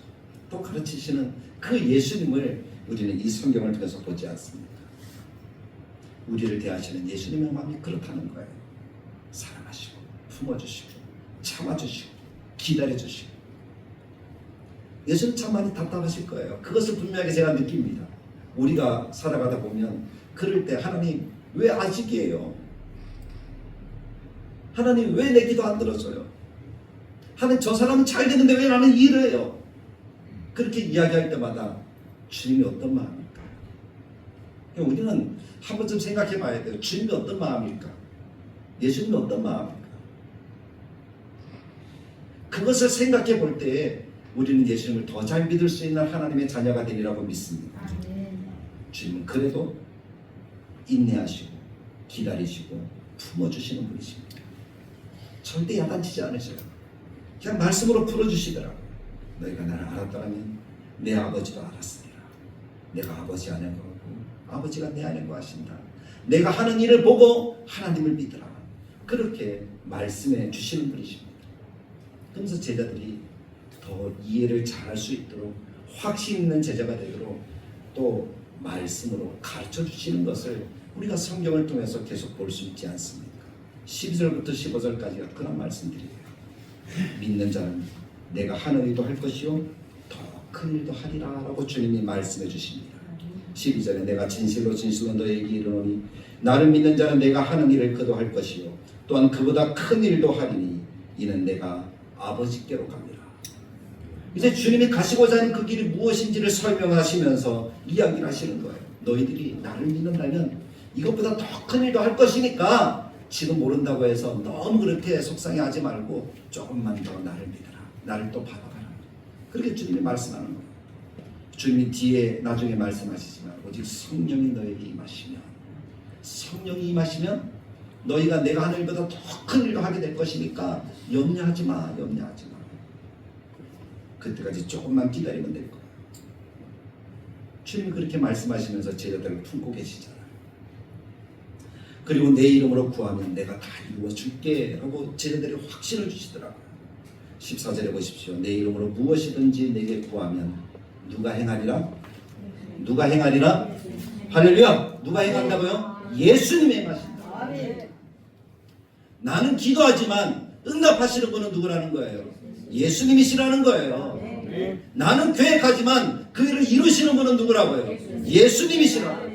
또 가르치시는 그 예수님을 우리는 이 성경을 통해서 보지 않습니까? 우리를 대하시는 예수님의 마음이 그렇다는 거예요. 사랑하시고 품어주시고 참아주시고 기다려주시고. 예수님 참 많이 답답하실 거예요. 그것을 분명하게 제가 느낍니다. 우리가 살아가다 보면 그럴 때 하나님 왜 아직이에요? 하나님 왜 내 기도 안 들어줘요? 하나님 저 사람은 잘 되는데 왜 나는 이래요? 그렇게 이야기할 때마다 주님이 어떤 마음일까? 우리는 한 번쯤 생각해 봐야 돼요. 주님이 어떤 마음일까? 예수님이 어떤 마음일까? 그것을 생각해 볼 때 우리는 예수님을 더 잘 믿을 수 있는 하나님의 자녀가 되리라고 믿습니다. 주님은 그래도 인내하시고 기다리시고 품어주시는 분이십니다. 절대 야단치지 않으셔요. 그냥 말씀으로 풀어주시더라고요. 너희가 나를 알았더라면 내 아버지도 알았으리라. 내가 아버지 안에 거하고 아버지가 내 안에 거하신다. 내가 하는 일을 보고 하나님을 믿으라. 그렇게 말씀해 주시는 분이십니다. 그러면서 제자들이 더 이해를 잘할 수 있도록 확신 있는 제자가 되도록 또 말씀으로 가르쳐 주시는 것을 우리가 성경을 통해서 계속 볼 수 있지 않습니까? 12절부터 15절까지가 그런 말씀들이에요. 믿는 자는 내가 하는 일도 할 것이요 더 큰 일도 하리라 라고 주님이 말씀해 주십니다. 12절에 내가 진실로 진실로 너에게 이르노니 나를 믿는 자는 내가 하는 일을 그도 할 것이요 또한 그보다 큰 일도 하리니 이는 내가 아버지께로 갑니다. 이제 주님이 가시고자 하는 그 길이 무엇인지를 설명하시면서 이야기를 하시는 거예요. 너희들이 나를 믿는다면 이것보다 더 큰 일도 할 것이니까 지금 모른다고 해서 너무 그렇게 속상해하지 말고 조금만 더 나를 믿어라. 나를 또 받아가라. 그렇게 주님이 말씀하는 거예요. 주님이 뒤에 나중에 말씀하시지만 오직 성령이 너에게 임하시면 성령이 임하시면 너희가 내가 하는 일보다 더 큰 일도 하게 될 것이니까 염려하지 마. 염려하지 마. 그때까지 조금만 기다리면 될 거예요. 주님이 그렇게 말씀하시면서 제자들을 품고 계시잖아요. 그리고 내 이름으로 구하면 내가 다 이루어 줄게 라고 제자들이 확신을 주시더라고요. 14절에 보십시오. 내 이름으로 무엇이든지 내게 구하면 누가 행하리라? 누가 행하리라? 할렐루야! 누가 행한다고요? 예수님이 행하신다. 나는 기도하지만 응답하시는 분은 누구라는 거예요? 예수님이시라는 거예요. 나는 계획하지만 그 일을 이루시는 분은 누구라고요? 예수님이시라고.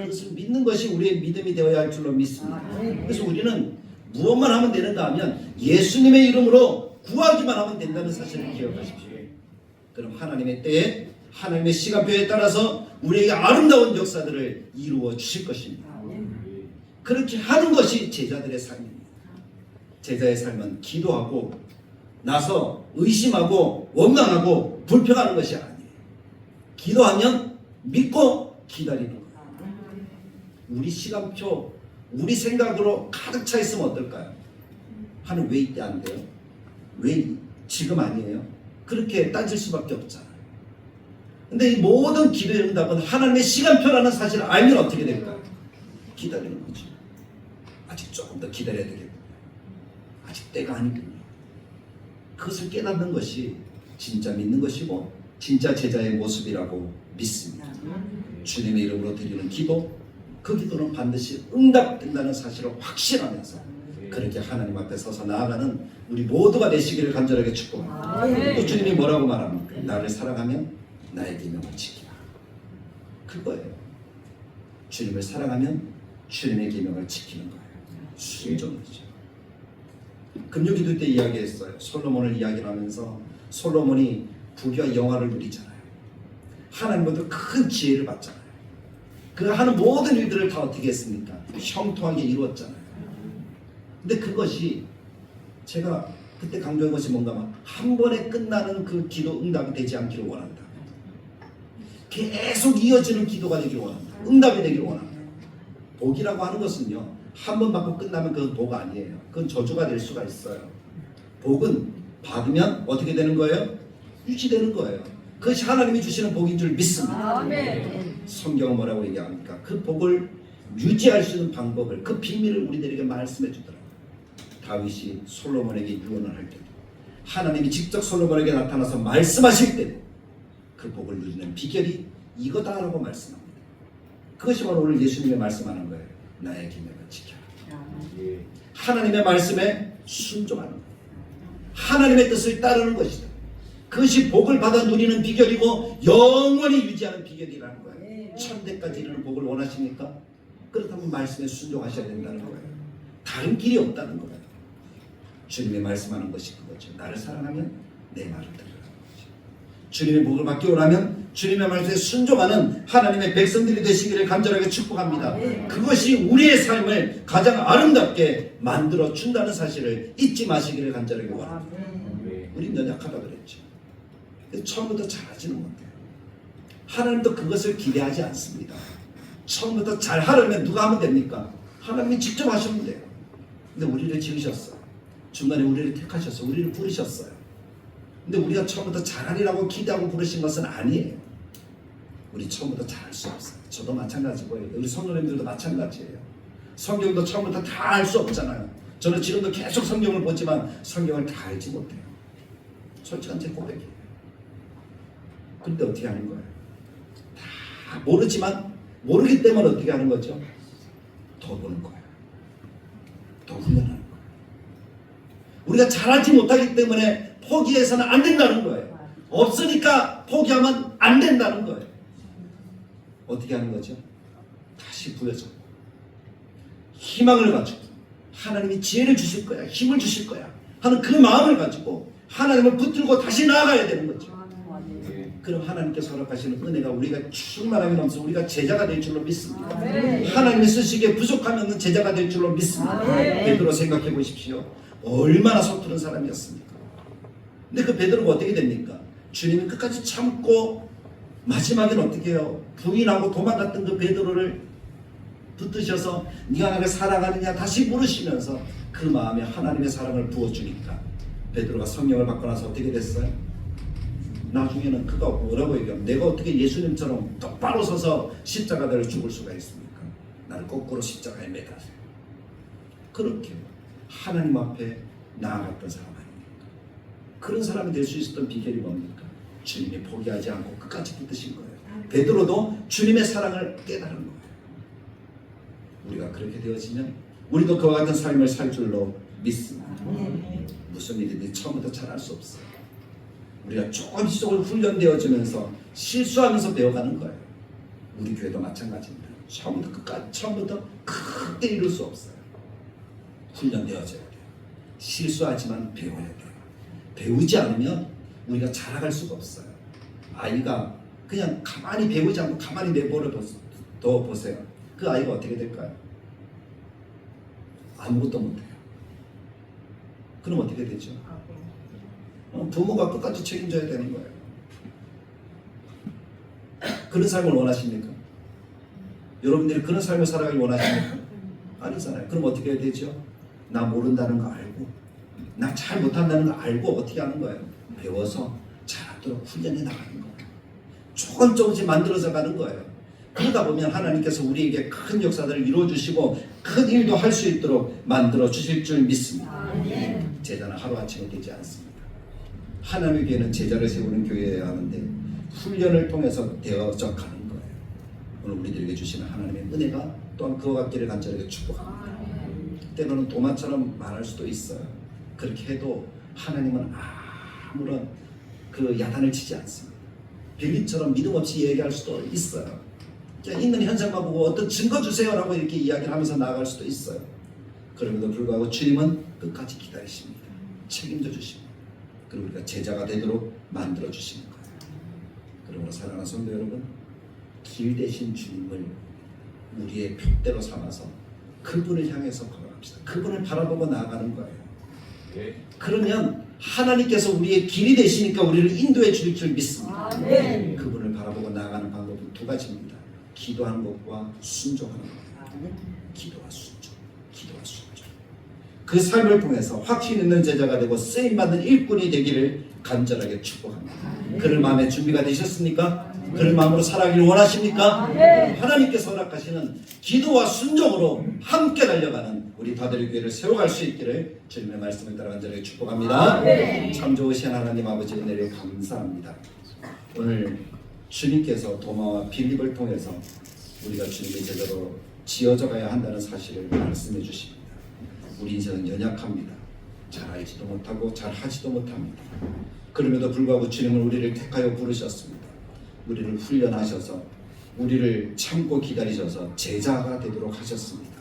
그것을 믿는 것이 우리의 믿음이 되어야 할 줄로 믿습니다. 그래서 우리는 무엇만 하면 되는가 하면 예수님의 이름으로 구하기만 하면 된다는 사실을 기억하십시오. 그럼 하나님의 때에 하나님의 시간표에 따라서 우리에게 아름다운 역사들을 이루어 주실 것입니다. 그렇게 하는 것이 제자들의 삶입니다. 제자의 삶은 기도하고 나서 의심하고 원망하고 불평하는 것이 아니에요. 기도하면 믿고 기다리는 거예요. 우리 시간표, 우리 생각으로 가득 차 있으면 어떨까요? 하나님 왜 이때 안 돼요? 왜 지금 아니에요? 그렇게 따질 수밖에 없잖아요. 근데 이 모든 기도의 응답은 하나님의 시간표라는 사실을 알면 어떻게 될까요? 기다리는 거죠. 아직 조금 더 기다려야 되겠군요. 아직 때가 아니군요. 그것을 깨닫는 것이 진짜 믿는 것이고 진짜 제자의 모습이라고 믿습니다. 주님의 이름으로 드리는 기도, 그 기도는 반드시 응답된다는 사실을 확신하면서 그렇게 하나님 앞에 서서 나아가는 우리 모두가 되시기를 간절하게 축복합니다. 또 주님이 뭐라고 말합니까? 나를 사랑하면 나의 계명을 지키라. 그거예요. 주님을 사랑하면 주님의 계명을 지키는 거예요. 순종이죠. 금요기도 때 이야기했어요. 솔로몬을 이야기하면서 솔로몬이 부귀와 영화를 누리잖아요. 하나님부터 큰 지혜를 받잖아요. 그 하는 모든 일들을 다 어떻게 했습니까? 형통하게 이루었잖아요. 근데 그것이 제가 그때 강조한 것이 뭔가 한 번에 끝나는 그 기도 응답이 되지 않기를 원한다. 계속 이어지는 기도가 되기를 원한다. 응답이 되기를 원한다. 복이라고 하는 것은요, 한 번 받고 끝나면 그건 복 아니에요. 그건 저주가 될 수가 있어요. 복은 받으면 어떻게 되는 거예요? 유지되는 거예요. 그것이 하나님이 주시는 복인 줄 믿습니다. 아멘. 성경은 뭐라고 얘기합니까? 그 복을 유지할 수 있는 방법을, 그 비밀을 우리들에게 말씀해 주더라고요. 다윗이 솔로몬에게 유언을 할 때도, 하나님이 직접 솔로몬에게 나타나서 말씀하실 때도 그 복을 누리는 비결이 이거다라고 말씀합니다. 그것이 바로 오늘 예수님의 말씀하는 거예요. 나의 계명을 지켜라. 하나님의 말씀에 순종하는 거예요. 하나님의 뜻을 따르는 것이다. 그것이 복을 받아 누리는 비결이고 영원히 유지하는 비결이라는 거예요. 천대까지 이르는 복을 원하십니까? 그렇다면 말씀에 순종하셔야 된다는 거예요. 다른 길이 없다는 거예요. 주님의 말씀하는 것이 그거죠. 나를 사랑하면 내 말을 들으라는 거죠. 주님의 복을 받기 원하면 주님의 말씀에 순종하는 하나님의 백성들이 되시기를 간절하게 축복합니다. 그것이 우리의 삶을 가장 아름답게 만들어 준다는 사실을 잊지 마시기를 간절하게 원합니다. 우린 연약하다 그랬죠. 처음부터 잘하지는 못해요. 하나님도 그것을 기대하지 않습니다. 처음부터 잘하려면 누가 하면 됩니까? 하나님이 직접 하시면 돼요. 근데 우리를 지으셨어요. 중간에 우리를 택하셨어요. 우리를 부르셨어요. 근데 우리가 처음부터 잘하리라고 기대하고 부르신 것은 아니에요. 우리 처음부터 잘할 수 없어요. 저도 마찬가지고요. 우리 성도님들도 마찬가지예요. 성경도 처음부터 다 알 수 없잖아요. 저는 지금도 계속 성경을 보지만 성경을 다 알지 못해요. 솔직한 제 고백이에요. 근데 어떻게 하는 거예요? 다 모르지만 모르기 때문에 어떻게 하는 거죠? 더 보는 거예요. 더 훈련하는 거예요. 우리가 잘하지 못하기 때문에 포기해서는 안 된다는 거예요. 없으니까 포기하면 안 된다는 거예요. 어떻게 하는 거죠? 다시 부여잡고 희망을 가지고 하나님이 지혜를 주실 거야, 힘을 주실 거야 하는 그 마음을 가지고 하나님을 붙들고 다시 나아가야 되는 거죠. 그럼 하나님께서 허락하시는 은혜가 우리가 충만하게 넘쳐 우리가 제자가 될 줄로 믿습니다. 하나님이 쓰시기에 부족함이 없는 제자가 될 줄로 믿습니다. 베드로 생각해 보십시오. 얼마나 서투른 사람이었습니까? 근데 그 베드로가 어떻게 됩니까? 주님이 끝까지 참고 마지막에는 어떻게 해요? 부인하고 도망갔던 그 베드로를 붙드셔서 네가 나를 사랑하느냐 다시 물으시면서 그 마음에 하나님의 사랑을 부어주니까 베드로가 성령을 받고 나서 어떻게 됐어요? 나중에는 그가 뭐라고 얘기하면 내가 어떻게 예수님처럼 똑바로 서서 십자가를 죽을 수가 있습니까? 나를 거꾸로 십자가에 매다세요. 그렇게 하나님 앞에 나아갔던 사람 아닙니까? 그런 사람이 될 수 있었던 비결이 뭡니까? 주님이 포기하지 않고 끝까지 붙드신 거예요. 베드로도 주님의 사랑을 깨달은 거예요. 우리가 그렇게 되어지면 우리도 그와 같은 삶을 살 줄로 믿습니다. 무슨 일이든 처음부터 잘할 수 없어요. 우리가 조금씩 훈련되어지면서 실수하면서 배워가는 거예요. 우리 교회도 마찬가지입니다. 처음부터 끝까지 처음부터 크게 이룰 수 없어요. 훈련되어져야 돼요. 실수하지만 배워야 돼요. 배우지 않으면 우리가 자라갈 수가 없어요. 아이가 그냥 가만히 배우지 않고 가만히 내버려 둬 보세요. 그 아이가 어떻게 될까요? 아무것도 못해요. 그럼 어떻게 되죠? 부모가 끝까지 책임져야 되는 거예요. 그런 삶을 원하십니까? 여러분들이 그런 삶을 살아가길 원하십니까? 아니잖아요. 그럼 어떻게 해야 되죠? 나 모른다는 거 알고, 나 잘 못한다는 거 알고 어떻게 하는 거예요? 배워서 잘하도록 훈련해 나가는 거예요. 조금씩 만들어져 가는 거예요. 그러다 보면 하나님께서 우리에게 큰 역사들을 이루어주시고 큰 일도 할 수 있도록 만들어 주실 줄 믿습니다. 제자는 하루아침에 되지 않습니다. 하나님의 교회는 제자를 세우는 교회여야 하는데 훈련을 통해서 되어져 가는 거예요. 오늘 우리들에게 주시는 하나님의 은혜가 또한 그와 같기를 간절하게 축복합니다. 때로는 도마처럼 말할 수도 있어요. 그렇게 해도 하나님은 아무런 그 야단을 치지 않습니다. 빌립처럼 믿음 없이 얘기할 수도 있어요. 그냥 있는 현상만 보고 어떤 증거 주세요라고 이렇게 이야기를 하면서 나아갈 수도 있어요. 그럼에도 불구하고 주님은 끝까지 기다리십니다. 책임져 주십니다. 그리고 우리가 제자가 되도록 만들어 주시는 거예요. 그러므로 사랑하는 성도 여러분, 길 대신 주님을 우리의 푯대로 삼아서 그분을 향해서 걸어갑시다. 그분을 바라보고 나아가는 거예요. 그러면 하나님께서 우리의 길이 되시니까 우리를 인도해 줄 줄 믿습니다. 그분을 바라보고 나아가는 방법은 두 가지입니다. 기도하는 것과 순종하는 것. 기도와 순종, 기도와 순종. 그 삶을 통해서 확신 있는 제자가 되고 쓰임받는 일꾼이 되기를 간절하게 축복합니다. 그럴 마음의 준비가 되셨습니까? 그럴 마음으로 살아가길 원하십니까? 하나님께서 허락하시는 기도와 순종으로 함께 달려가는 우리 다들의 교회를 세워갈 수 있기를 주님의 말씀을 따라 간절하게 축복합니다. 참 좋으신 하나님 아버지 은혜를 감사합니다. 오늘 주님께서 도마와 빌립을 통해서 우리가 주님의 제자로 지어져 가야 한다는 사실을 말씀해 주십니다. 우리 인생은 연약합니다. 잘 알지도 못하고 잘 하지도 못합니다. 그럼에도 불구하고 주님은 우리를 택하여 부르셨습니다. 우리를 훈련하셔서 우리를 참고 기다리셔서 제자가 되도록 하셨습니다.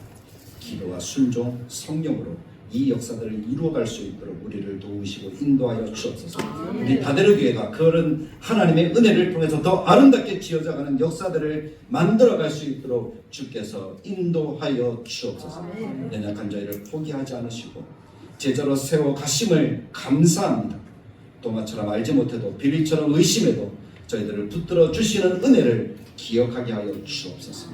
기도와 순종, 성령으로 이 역사들을 이루어갈 수 있도록 우리를 도우시고 인도하여 주옵소서. 우리 다대로 교회가 그런 하나님의 은혜를 통해서 더 아름답게 지어져가는 역사들을 만들어갈 수 있도록 주께서 인도하여 주옵소서. 연약한 저희를 포기하지 않으시고 제자로 세워 가심을 감사합니다. 도마처럼 알지 못해도 빌립처럼 의심해도 저희들을 붙들어 주시는 은혜를 기억하게 하여 주옵소서.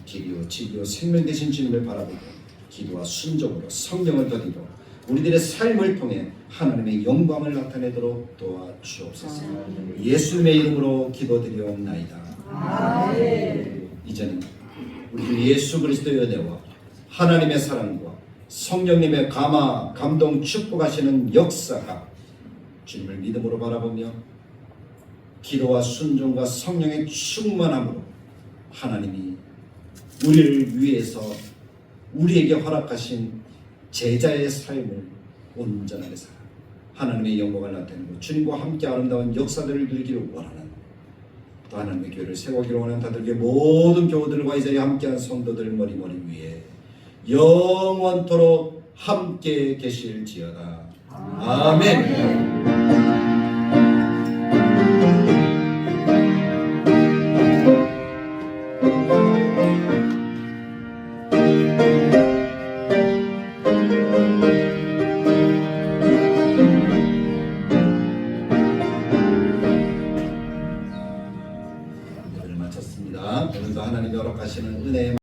길이요 진리요 생명 되신 주님을 바라보고 기도와 순종으로 성령을 더디고 우리들의 삶을 통해 하나님의 영광을 나타내도록 도와주옵소서. 예수님의 이름으로 기도드리옵나이다. 이제는 우리 예수 그리스도의 은혜와 하나님의 사랑과 성령님의 감화, 감동, 축복하시는 역사가 주님을 믿음으로 바라보며 기도와 순종과 성령의 충만함으로 하나님이 우리를 위해서 우리에게 허락하신 제자의 삶을 온전하게 살아 하나님의 영광을 나타내고 주님과 함께 아름다운 역사들을 누리기를 원하는 또 하나님의 교회를 세우기를 원하는 다들에게 모든 교우들과 이 자리에 함께한 성도들 머리 위에 영원토록 함께 계실지어다. 아멘. 오늘도 하나님이 허락하시는 은혜의